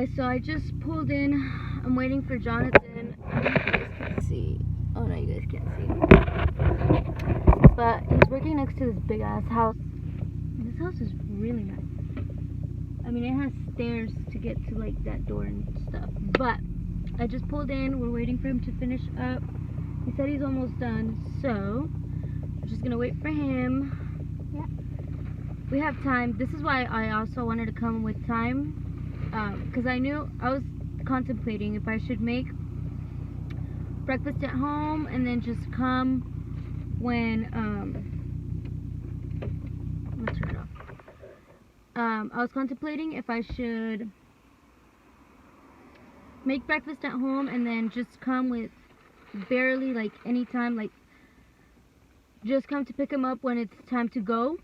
guys, so I just pulled in. I'm waiting for Jonathan. I don't know if you guys can see. Oh no, you guys can't see. But he's working next to this big ass house. And this house is really nice. I mean, it has stairs to get to like that door and stuff. But I just pulled in. We're waiting for him to finish up. He said he's almost done, so we're just gonna wait for him. Yeah. We have time. This is why I also wanted to come with time. Because I was contemplating if I should make breakfast at home and then just come when, I'm gonna turn it off. I was contemplating if I should make breakfast at home and then just come with barely like any time, like just come to pick him up when it's time to go.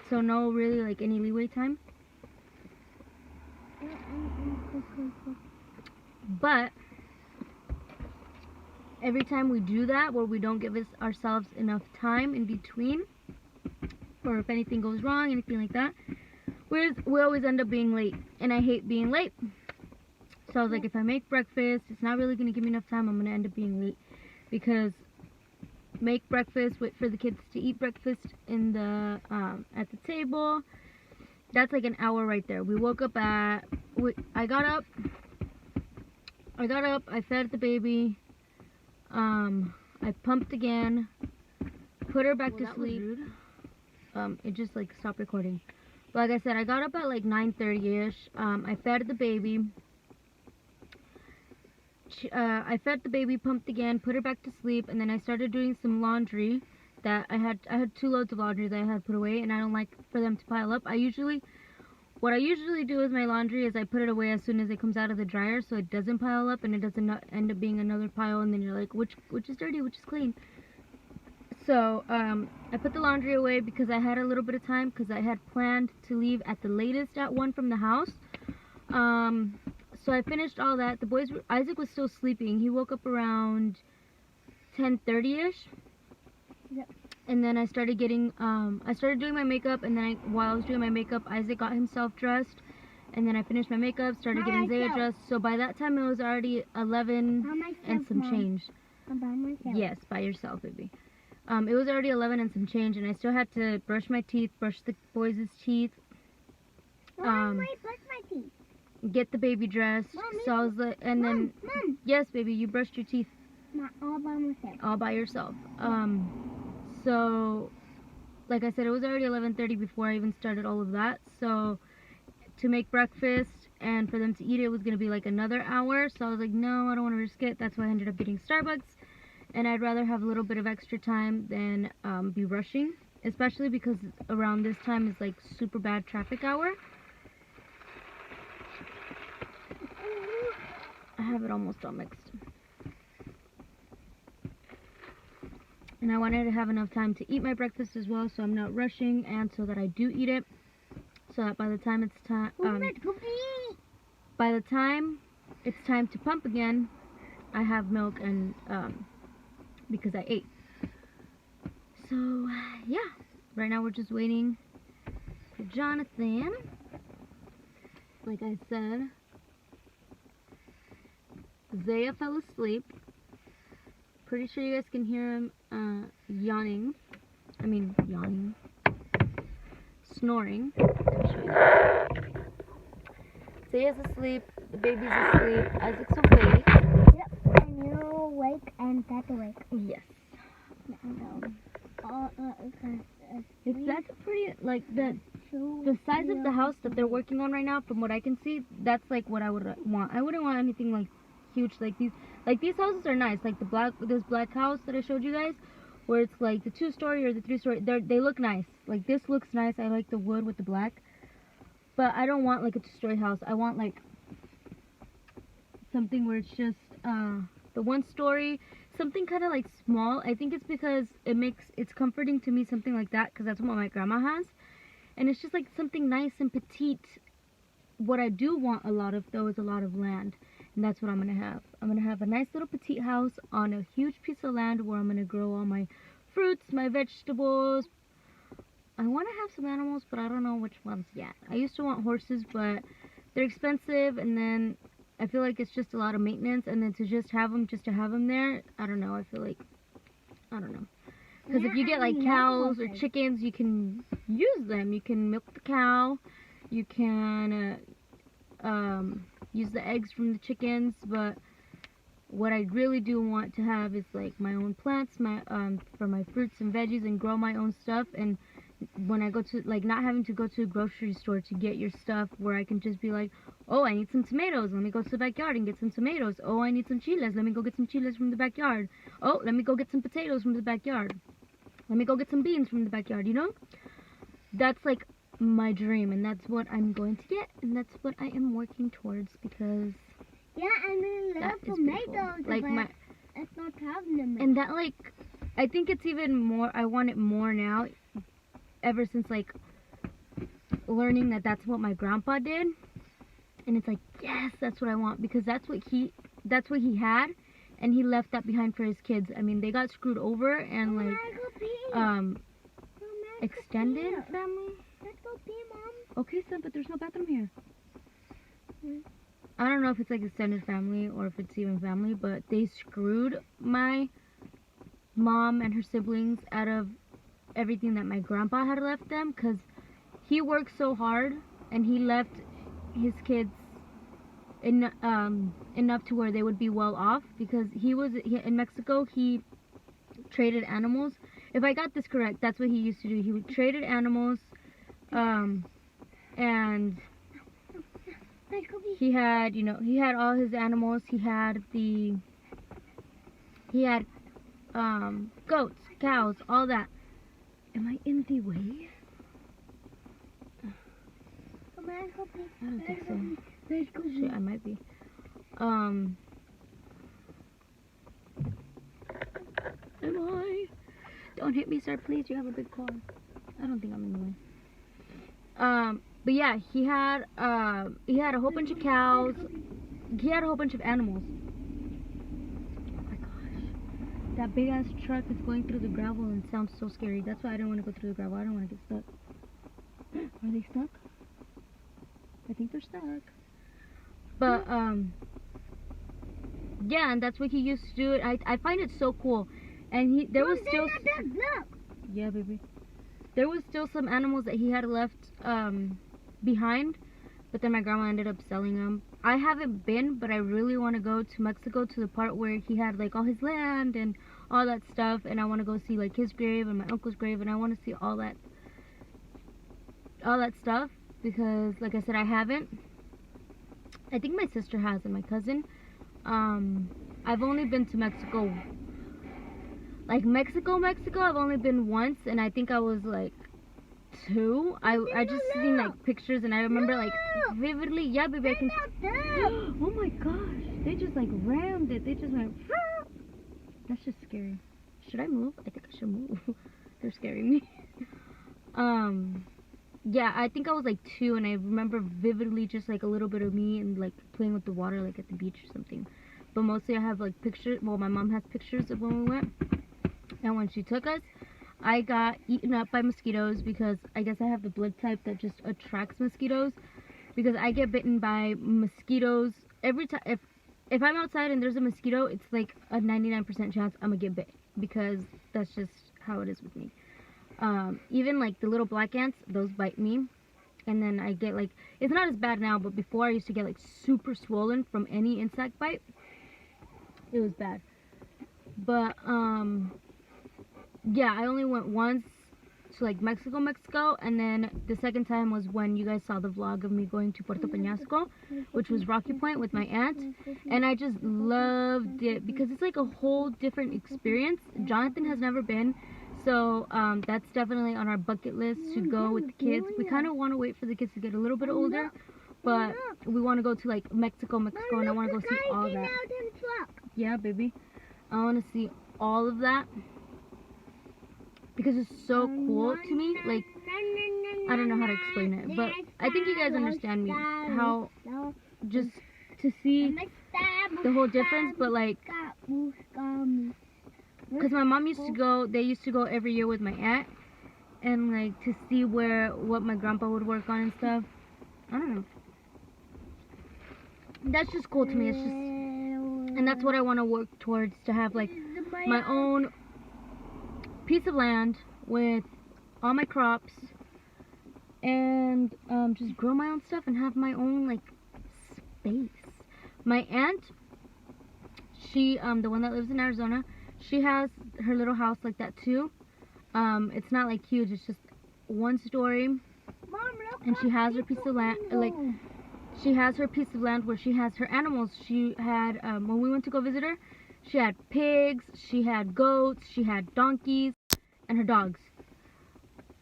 So no really like any leeway time. But every time we do that, where we don't give ourselves enough time in between, or if anything goes wrong, anything like that, we always end up being late, and I hate being late. So I was like, if I make breakfast, it's not really going to give me enough time. I'm going to end up being late, because make breakfast, wait for the kids to eat breakfast in the at the table. That's like an hour right there. We woke up at, I got up, I fed the baby, I pumped again, put her back to sleep. It just like stopped recording. But like I said, I got up at like 9:30ish. I fed the baby. Pumped again, put her back to sleep, and then I started doing some laundry that I had 2 loads of laundry that I had put away, and I don't like for them to pile up. What I usually do with my laundry is I put it away as soon as it comes out of the dryer, so it doesn't pile up and it doesn't end up being another pile, and then you're like, which is dirty, which is clean. So I put the laundry away because I had a little bit of time, because I had planned to leave at the latest at 1 from the house. So I finished all that. Isaac was still sleeping. He woke up around 10:30ish. Yep. And then I started doing my makeup, and then while I was doing my makeup, Isaac got himself dressed, and then I finished my makeup, started getting Zaya dressed. So by that time, it was already 11 and some change. By myself. Yes, by yourself, baby. It was already 11 and some change, and I still had to brush my teeth, brush the boys' teeth. Wait, brush my teeth. Get the baby dressed. Mommy. So I was like, and then, Mom. yes, baby, you brushed your teeth. Not all by myself. All by yourself. So, like I said, it was already 11:30 before I even started all of that. So, to make breakfast and for them to eat it was going to be like another hour. So I was like, no, I don't want to risk it. That's why I ended up getting Starbucks. And I'd rather have a little bit of extra time than be rushing. Especially because around this time is like super bad traffic hour. I have it almost all mixed. And I wanted to have enough time to eat my breakfast as well, so I'm not rushing, and so that I do eat it, so that by the time it's time, to pump again, I have milk and because I ate. So yeah, right now we're just waiting for Jonathan. Like I said, Zaya fell asleep. Pretty sure you guys can hear him yawning. Snoring. Zaya's asleep. The baby's asleep. Isaac's awake. Yep, and you're awake and that's awake. Yes. That's a pretty, like, the size of the house that they're working on right now, from what I can see, that's like what I would want. I wouldn't want anything like huge like these. Like, these houses are nice, like this black house that I showed you guys, where it's like the 2-story or the 3-story. They look nice. Like, this looks nice. I like the wood with the black, but I don't want like a 2-story house. I want like something where it's just the 1-story, something kind of like small. I think it's because it's comforting to me, something like that, because that's what my grandma has, and it's just like something nice and petite. What I do want a lot of, though, is a lot of land. And that's what I'm going to have. I'm going to have a nice little petite house on a huge piece of land where I'm going to grow all my fruits, my vegetables. I want to have some animals, but I don't know which ones yet. I used to want horses, but they're expensive, and then I feel like it's just a lot of maintenance, and then to just have them there, I don't know. I feel like, I don't know. Because if you get like cows or chickens, you can use them. You can milk the cow. You can use the eggs from the chickens. But what I really do want to have is like my own plants, for my fruits and veggies, and grow my own stuff. And when I go to, like, not having to go to a grocery store to get your stuff, where I can just be like, oh, I need some tomatoes, let me go to the backyard and get some tomatoes. Oh, I need some chiles, let me go get some chiles from the backyard. Oh, let me go get some potatoes from the backyard. Let me go get some beans from the backyard, you know? That's like my dream, and that's what I'm going to get, and that's what I am working towards, because yeah, I mean, love tomatoes, like my, it's not having them. and that, like, I think it's even more, I want it more now, ever since, like, learning that that's what my grandpa did. And it's like, yes, that's what I want, because that's what he had, and he left that behind for his kids. I mean, they got screwed over and like extended family. Let's go pee, Mom. Okay, son, but there's no bathroom here. I don't know if it's like extended family or if it's even family, but they screwed my mom and her siblings out of everything that my grandpa had left them, because he worked so hard and he left his kids enough to where they would be well off, because in Mexico, he traded animals. If I got this correct, that's what he used to do. He would traded animals, and he had, he had all his animals. He had goats, cows, all that. Am I in the way? I don't think so. Shit, I might be. Am I? Don't hit me, sir, please. You have a big car. I don't think I'm in the way. But yeah, he had a whole bunch of cows. He had a whole bunch of animals. Oh my gosh. That big ass truck is going through the gravel and sounds so scary. That's why I don't want to go through the gravel. I don't want to get stuck. Are they stuck? I think they're stuck. But yeah, and that's what he used to do. I find it so cool. And there was still yeah, baby. There was still some animals that he had left behind, but then my grandma ended up selling them. I haven't been, but I really want to go to Mexico, to the part where he had like all his land and all that stuff, and I want to go see like his grave and my uncle's grave, and I want to see all that stuff, because like I said, I haven't. I think my sister has, and my cousin. I've only been to Mexico, like Mexico, I've only been once, and I think I was like 2. I just seen like pictures, and I remember like vividly. Yeah, baby, I can. Oh my gosh, they just like rammed it. They just went. That's just scary. Should I move? I think I should move. They're scaring me. Yeah, I think I was like 2, and I remember vividly just like a little bit of me and like playing with the water, like at the beach or something. But mostly I have like pictures. Well, my mom has pictures of when we went, and when she took us, I got eaten up by mosquitoes, because I guess I have the blood type that just attracts mosquitoes, because I get bitten by mosquitoes every time. If I'm outside and there's a mosquito, it's like a 99% chance I'm gonna get bit, because that's just how it is with me. Even like the little black ants, those bite me, and then I get like, it's not as bad now, but before I used to get like super swollen from any insect bite. It was bad. But yeah, I only went once to like Mexico, and then the second time was when you guys saw the vlog of me going to Puerto Peñasco, which was Rocky Point with my aunt, and I just loved it, because it's like a whole different experience. Jonathan has never been, so that's definitely on our bucket list to go with the kids. We kind of want to wait for the kids to get a little bit older, but we want to go to like Mexico, and I want to go see all that. Yeah, baby, I want to see all of that, because it's so cool to me. Like, I don't know how to explain it, but I think you guys understand me, how just to see the whole difference. But like, because my mom used to go, they used to go every year with my aunt, and like to see what my grandpa would work on and stuff. I don't know. that's just cool to me. It's just, and that's what I want to work towards, to have like my own piece of land with all my crops, and just grow my own stuff and have my own like space. My aunt, she the one that lives in Arizona, she has her little house like that too. It's not like huge, it's just one story, and she has her piece of land, like she has her piece of land where she has her animals. She had when we went to go visit her, she had pigs, she had goats, she had donkeys, and her dogs.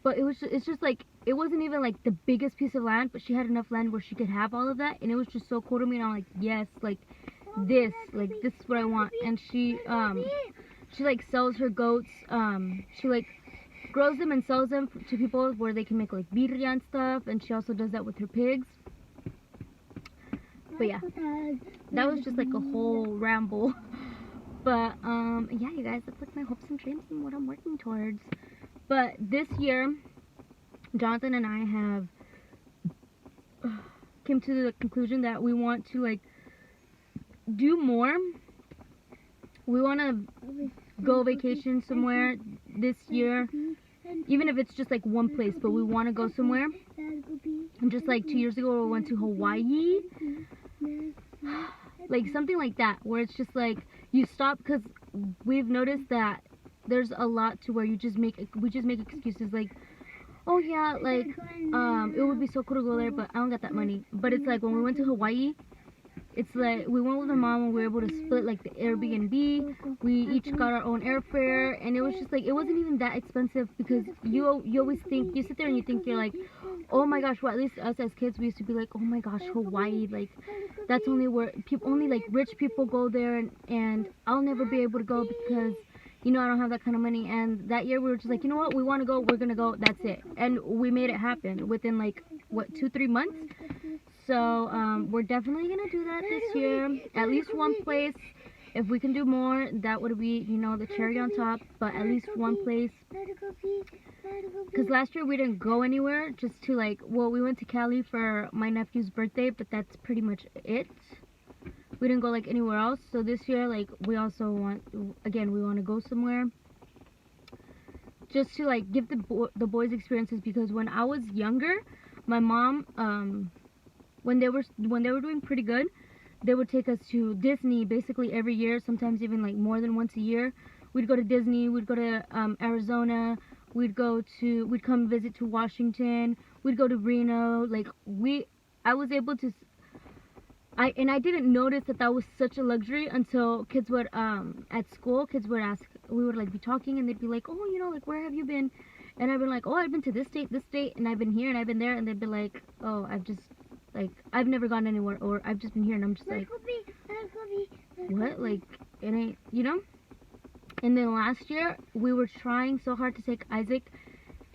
But it's just like, it wasn't even like the biggest piece of land, but she had enough land where she could have all of that, and it was just so cool to me. And I'm like, yes, like this is what I want. And she like sells her goats. She like grows them and sells them to people where they can make like birria and stuff. And she also does that with her pigs. But yeah, that was just like a whole ramble. But yeah, you guys, that's like my hopes and dreams and what I'm working towards. But this year, Jonathan and I have came to the conclusion that we want to like do more. We want to go vacation somewhere this year, even if it's just like one place, but we want to go somewhere. And just like 2 years ago, we went to Hawaii, like something like that, where it's just like you stop, because we've noticed that there's a lot to where we just make excuses like, oh yeah, like it would be so cool to go there, but I don't got that money. But it's like when we went to Hawaii, it's like we went with our mom and we were able to split like the Airbnb. We each got our own airfare, and it was just like, it wasn't even that expensive, because you always think, you sit there and you think, you're like, oh my gosh, well, at least us as kids, we used to be like, oh my gosh, Hawaii, like that's only where only like rich people go there, and I'll never be able to go because, you know, I don't have that kind of money. And that year we were just like, you know what, we want to go, we're gonna go, that's it. And we made it happen within like, what, 2-3 months. So we're definitely gonna do that this year, at least one place. If we can do more, that would be, you know, the cherry on top, but at least one place. Because last year we didn't go anywhere, just to like, well, we went to Cali for my nephew's birthday, but that's pretty much it. We didn't go like anywhere else. So this year, like, we also want, again, we want to go somewhere just to like give the boys experiences. Because when I was younger, my mom, when they were doing pretty good, they would take us to Disney basically every year, sometimes even like more than once a year. We'd go to Disney, we'd go to Arizona, we'd come visit to Washington, we'd go to Reno. Like I was able to, I didn't notice that was such a luxury until kids would, at school, kids would ask, we would like be talking and they'd be like, oh, you know, like, where have you been? And I'd be like, oh, I've been to this state, and I've been here, and I've been there. And they'd be like, oh, I've never gone anywhere, or I've just been here. And I'm just like, what? Like, it ain't, you know? And then last year, we were trying so hard to take Isaac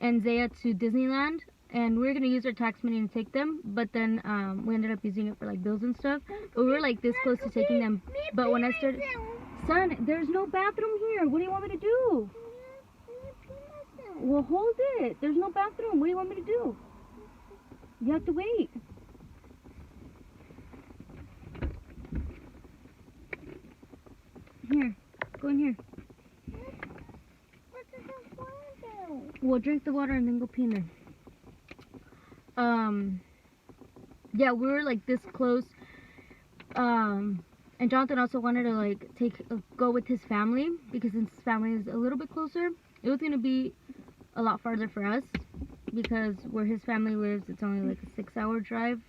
and Zaya to Disneyland, and we were going to use our tax money to take them, but then we ended up using it for like bills and stuff. But we were like this close to taking them. But when I started, son, there's no bathroom here. What do you want me to do? Well, hold it. There's no bathroom. What do you want me to do? You have to wait. Here, go in here. We'll drink the water and then go pee in there. Yeah, we were like this close. And Jonathan also wanted to like go with his family, because his family is a little bit closer. It was gonna be a lot farther for us, because where his family lives, it's only like a 6-hour drive.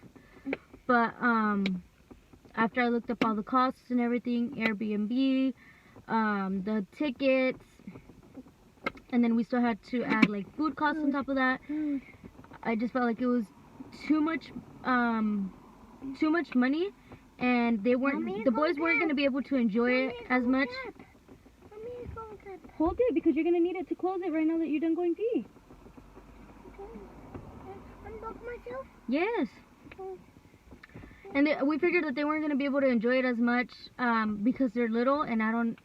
But after I looked up all the costs and everything, Airbnb, the tickets, and then we still had to add like food costs on top of that, I just felt like it was too much money, and the boys weren't gonna be able to enjoy it as much. Hold it, because you're gonna need it to close it right now that you're done going pee. Unlock myself? Yes. And we figured that they weren't gonna be able to enjoy it as much because they're little, and I don't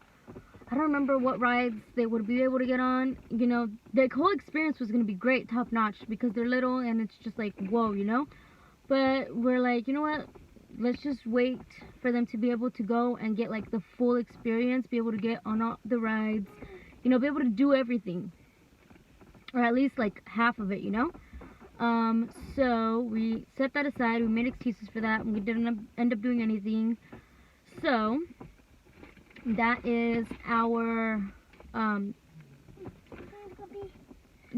remember what rides they would be able to get on. You know, the whole experience was gonna be great, top notch, because they're little and it's just like, whoa, you know. But we're like, you know what? let's just wait for them to be able to go and get like the full experience, be able to get on all the rides, you know, be able to do everything, or at least like half of it, you know. So we set that aside. We made excuses for that, and we didn't end up doing anything. So that is our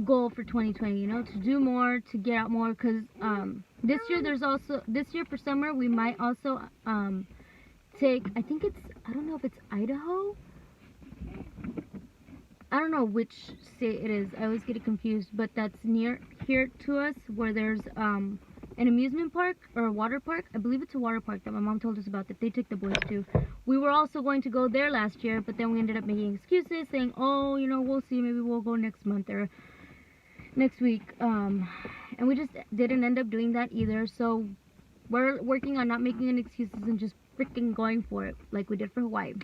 goal for 2020, you know, to do more, to get out more, because this year for summer we might also take, I think it's, I don't know if it's Idaho, I don't know which state it is, I always get it confused, but that's near here to us, where there's an amusement park or a water park. I believe it's a water park that my mom told us about that they took the boys to. We were also going to go there last year, but then we ended up making excuses, saying, oh, you know, we'll see, maybe we'll go next month or next week, and we just didn't end up doing that either. So we're working on not making any excuses and just freaking going for it like we did for Hawaii.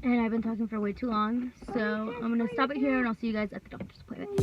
And I've been talking for way too long, so I'm gonna stop it here and I'll see you guys at the doctor's appointment.